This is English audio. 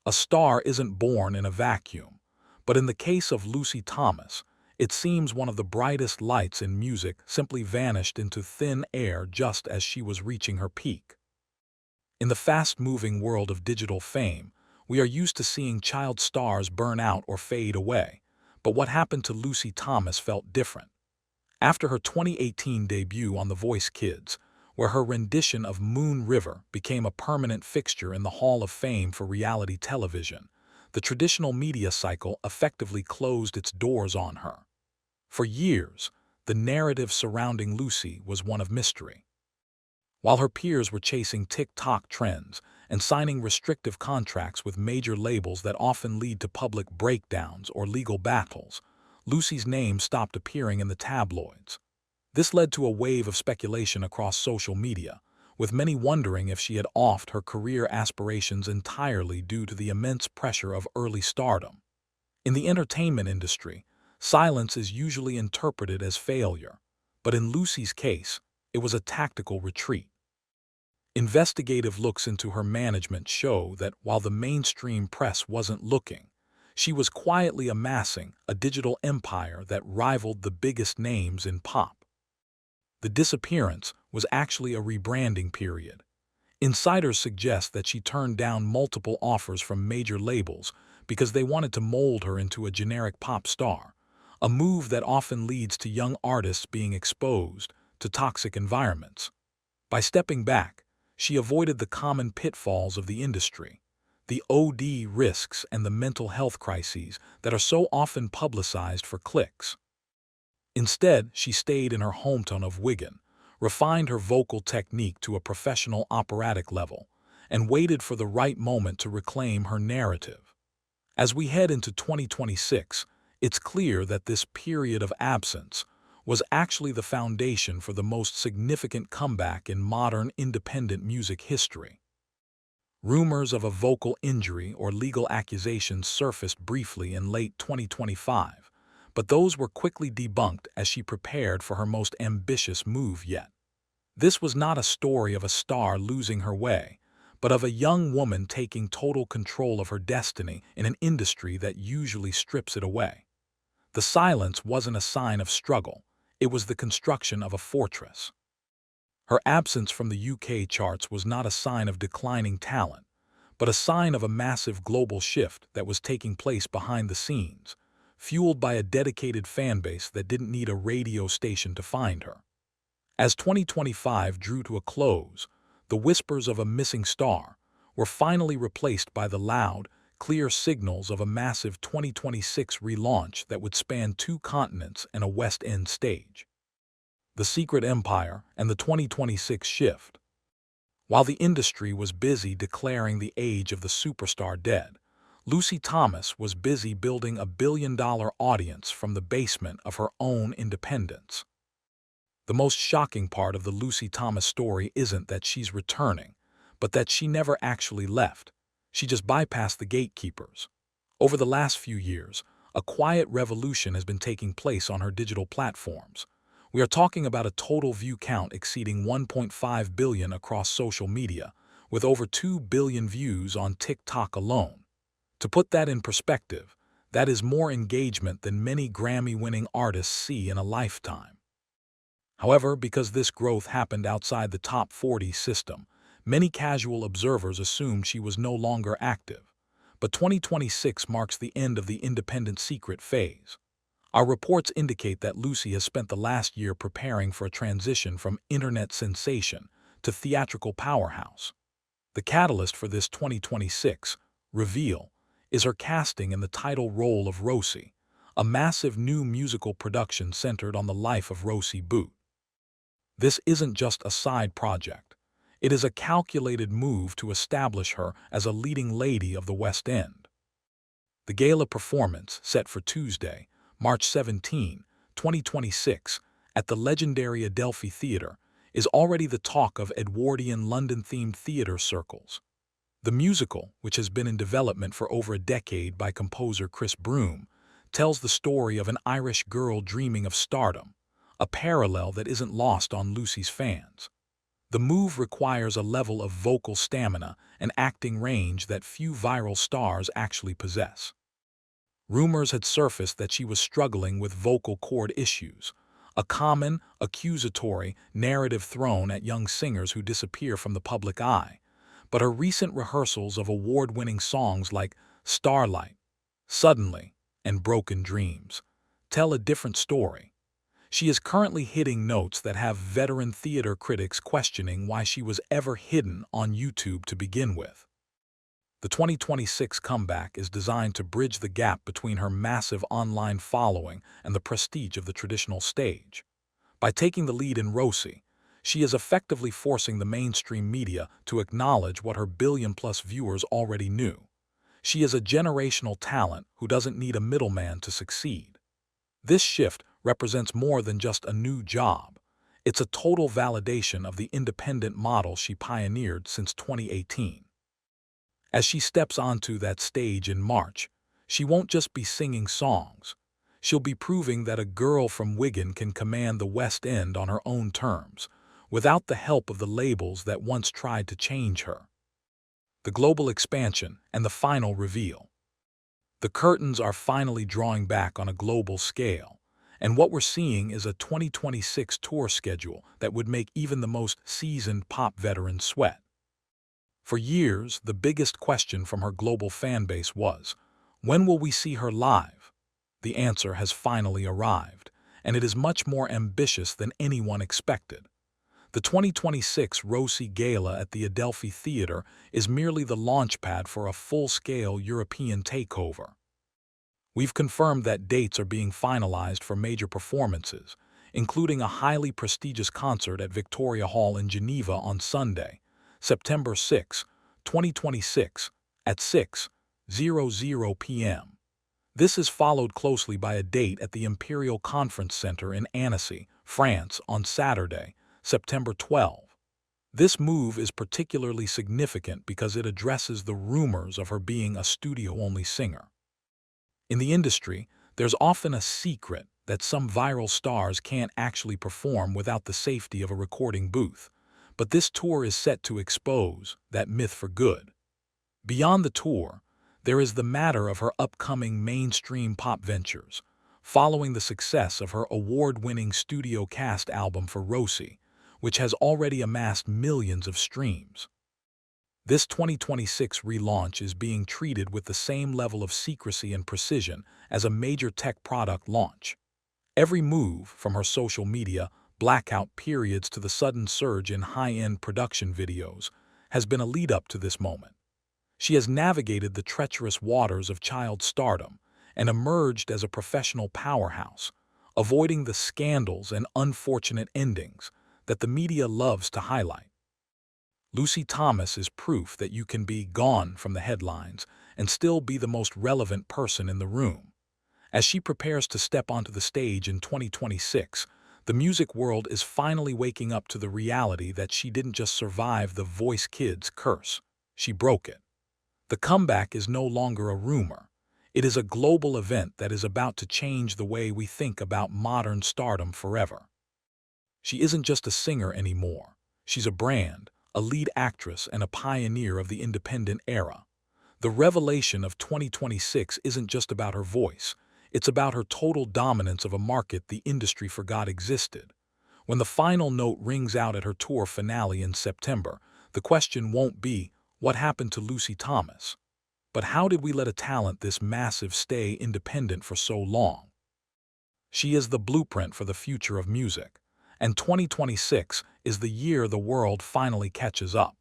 A star isn't born in a vacuum, but in the case of Lucy Thomas, it seems one of the brightest lights in music simply vanished into thin air just as she was reaching her peak. In the fast-moving world of digital fame, we are used to seeing child stars burn out or fade away, but what happened to Lucy Thomas felt different. After her 2018 debut on The Voice Kids, where her rendition of Moon River became a permanent fixture in the Hall of Fame for reality television, the traditional media cycle effectively closed its doors on her. For years, the narrative surrounding Lucy was one of mystery. While her peers were chasing TikTok trends and signing restrictive contracts with major labels that often lead to public breakdowns or legal battles, Lucy's name stopped appearing in the tabloids. This led to a wave of speculation across social media, with many wondering if she had offed her career aspirations entirely due to the immense pressure of early stardom. In the entertainment industry, silence is usually interpreted as failure, but in Lucy's case, it was a tactical retreat. Investigative looks into her management show that while the mainstream press wasn't looking, she was quietly amassing a digital empire that rivaled the biggest names in pop. The disappearance was actually a rebranding period. Insiders suggest that she turned down multiple offers from major labels because they wanted to mold her into a generic pop star, a move that often leads to young artists being exposed to toxic environments. By stepping back, she avoided the common pitfalls of the industry, the OD risks and the mental health crises that are so often publicized for clicks. Instead, she stayed in her hometown of Wigan, refined her vocal technique to a professional operatic level, and waited for the right moment to reclaim her narrative. As we head into 2026, it's clear that this period of absence was actually the foundation for the most significant comeback in modern independent music history. Rumors of a vocal injury or legal accusations surfaced briefly in late 2025, but those were quickly debunked as she prepared for her most ambitious move yet. This was not a story of a star losing her way, but of a young woman taking total control of her destiny in an industry that usually strips it away. The silence wasn't a sign of struggle, it was the construction of a fortress. Her absence from the UK charts was not a sign of declining talent, but a sign of a massive global shift that was taking place behind the scenes, fueled by a dedicated fanbase that didn't need a radio station to find her. As 2025 drew to a close, the whispers of a missing star were finally replaced by the loud, clear signals of a massive 2026 relaunch that would span 2 continents and a West End stage. The Secret Empire and the 2026 shift. While the industry was busy declaring the age of the superstar dead, Lucy Thomas was busy building a billion-dollar audience from the basement of her own independence. The most shocking part of the Lucy Thomas story isn't that she's returning, but that she never actually left. She just bypassed the gatekeepers. Over the last few years, a quiet revolution has been taking place on her digital platforms. We are talking about a total view count exceeding 1.5 billion across social media, with over 2 billion views on TikTok alone. To put that in perspective, that is more engagement than many Grammy-winning artists see in a lifetime. However, because this growth happened outside the top 40 system, many casual observers assumed she was no longer active. But 2026 marks the end of the independent secret phase. Our reports indicate that Lucy has spent the last year preparing for a transition from internet sensation to theatrical powerhouse. The catalyst for this 2026 reveal is her casting in the title role of Rosie, a massive new musical production centered on the life of Rosie Boot. This isn't just a side project. It is a calculated move to establish her as a leading lady of the West End. The gala performance, set for Tuesday, March 17, 2026, at the legendary Adelphi Theatre, is already the talk of Edwardian London-themed theatre circles. The musical, which has been in development for over a decade by composer Chris Broom, tells the story of an Irish girl dreaming of stardom, a parallel that isn't lost on Lucy's fans. The move requires a level of vocal stamina and acting range that few viral stars actually possess. Rumors had surfaced that she was struggling with vocal cord issues, a common, accusatory narrative thrown at young singers who disappear from the public eye. But her recent rehearsals of award-winning songs like Starlight, Suddenly, and Broken Dreams tell a different story. She is currently hitting notes that have veteran theater critics questioning why she was ever hidden on YouTube to begin with. The 2026 comeback is designed to bridge the gap between her massive online following and the prestige of the traditional stage. By taking the lead in Rosie, she is effectively forcing the mainstream media to acknowledge what her billion-plus viewers already knew. She is a generational talent who doesn't need a middleman to succeed. This shift represents more than just a new job. It's a total validation of the independent model she pioneered since 2018. As she steps onto that stage in March, she won't just be singing songs. She'll be proving that a girl from Wigan can command the West End on her own terms, without the help of the labels that once tried to change her. The global expansion and the final reveal. The curtains are finally drawing back on a global scale, and what we're seeing is a 2026 tour schedule that would make even the most seasoned pop veterans sweat. For years, the biggest question from her global fanbase was, when will we see her live? The answer has finally arrived, and it is much more ambitious than anyone expected. The 2026 Rosie Gala at the Adelphi Theatre is merely the launchpad for a full-scale European takeover. We've confirmed that dates are being finalized for major performances, including a highly prestigious concert at Victoria Hall in Geneva on Sunday, September 6, 2026, at 6:00 p.m. This is followed closely by a date at the Imperial Conference Centre in Annecy, France on Saturday, September 12. This move is particularly significant because it addresses the rumors of her being a studio-only singer. In the industry, there's often a secret that some viral stars can't actually perform without the safety of a recording booth, but this tour is set to expose that myth for good. Beyond the tour, there is the matter of her upcoming mainstream pop ventures, following the success of her award-winning studio cast album for Rosie, which has already amassed millions of streams. This 2026 relaunch is being treated with the same level of secrecy and precision as a major tech product launch. Every move, from her social media blackout periods to the sudden surge in high-end production videos, has been a lead-up to this moment. She has navigated the treacherous waters of child stardom and emerged as a professional powerhouse, avoiding the scandals and unfortunate endings that the media loves to highlight. Lucy Thomas is proof that you can be gone from the headlines and still be the most relevant person in the room. As she prepares to step onto the stage in 2026, the music world is finally waking up to the reality that she didn't just survive the Voice Kids curse, she broke it. The comeback is no longer a rumor. It is a global event that is about to change the way we think about modern stardom forever. She isn't just a singer anymore. She's a brand, a lead actress, and a pioneer of the independent era. The revelation of 2026 isn't just about her voice. It's about her total dominance of a market the industry forgot existed. When the final note rings out at her tour finale in September, the question won't be, what happened to Lucy Thomas? But how did we let a talent this massive stay independent for so long? She is the blueprint for the future of music, and 2026 is the year the world finally catches up.